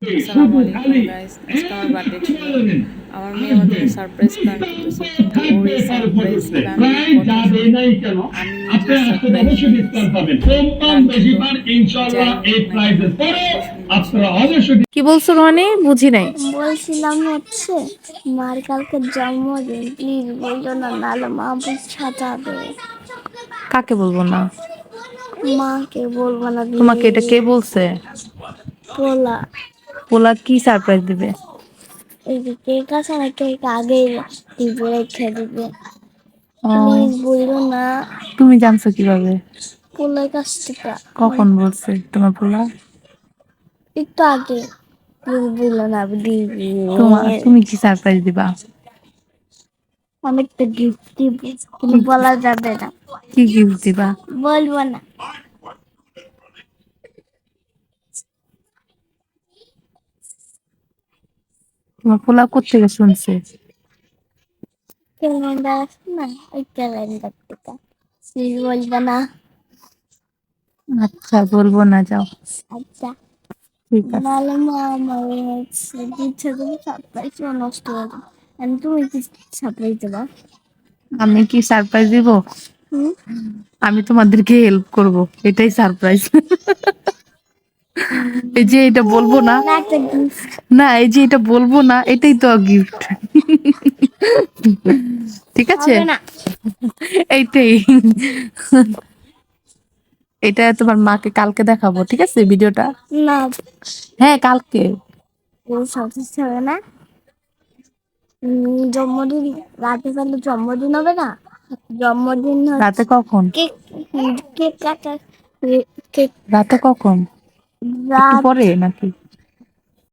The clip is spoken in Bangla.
আসসালামু আলাইকুম গাইস, আজকে আমার বার্থডে ছিল। আমার মেয়ে আমাদেরকে সারপ্রাইজ প্ল্যান করতেছে, কিন্তু ওই সারপ্রাইজ প্ল্যানের কথা শুনে আমি নিজে সারপ্রাইজ হয়ে গেছি। লাড্ডু তো যাই হোক না কেন, বার্থডে শুনছি। কি বলছো রনি? বুঝি নাই। বলছিলাম হচ্ছে মার কালকে জন্মদিন, প্লিজ বললো না, নাহলে মা বুঝা যাবে। কাকে বলবো না? মাকে বলবো না তোমাকে এটা কে বলছে? পোলা। পোলা কি সারপ্রাইজ দিবে? এই যে কেক আছে না, কেক আগেই দিবে, রেখে দিবে। ও, প্লিজ বললো না। তুমি জানছো কিভাবে? পোলার কাছ থেকে কখন বলছে তোমার পোলা? একটু আগে। প্লিজ বললো না, দিবি। তুমি কি সারপ্রাইজ দিবা? আমি একটা গিফট দিব, কিন্তু বলা যাবে না। কি গিফট দিবা? বলবো না। তোমার পোলা কোত্থেকে শুনছে? ক্যালেন্ডার আছে না, ওই ক্যালেন্ডার থেকে। প্লিজ বলবে না। আচ্ছা, বলবো না, যাও। আচ্ছা, ঠিক আছে। নাহলে মা আমার ইচ্ছা তুমি সারপ্রাইজ নষ্ট করে দেবো। আমি তুমি কি সারপ্রাইজ দেবা? আমি কি সারপ্রাইজ দিব? হুম? আমি তোমাদেরকে হেল্প করব, এটাই সারপ্রাইজ। এই যে এটা বলবো না, না, একটা গিফট। না এই যে এটা বলবো না, এটাই তো গিফট। ঠিক আছে, হবে না। এইটাই। এটা তোমার মাকে কালকে দেখাবো, ঠিক আছে ভিডিওটা? না, হ্যাঁ, কালকে। সঠিক হবে না। জন্মদিন রাতে তাহলে জন্মদিন হবে না। জন্মদিন রাতে হচ্ছে কখন? কেক। কেক কাটা। কেক রাতে কখন? একটু রাত পরে নাকি?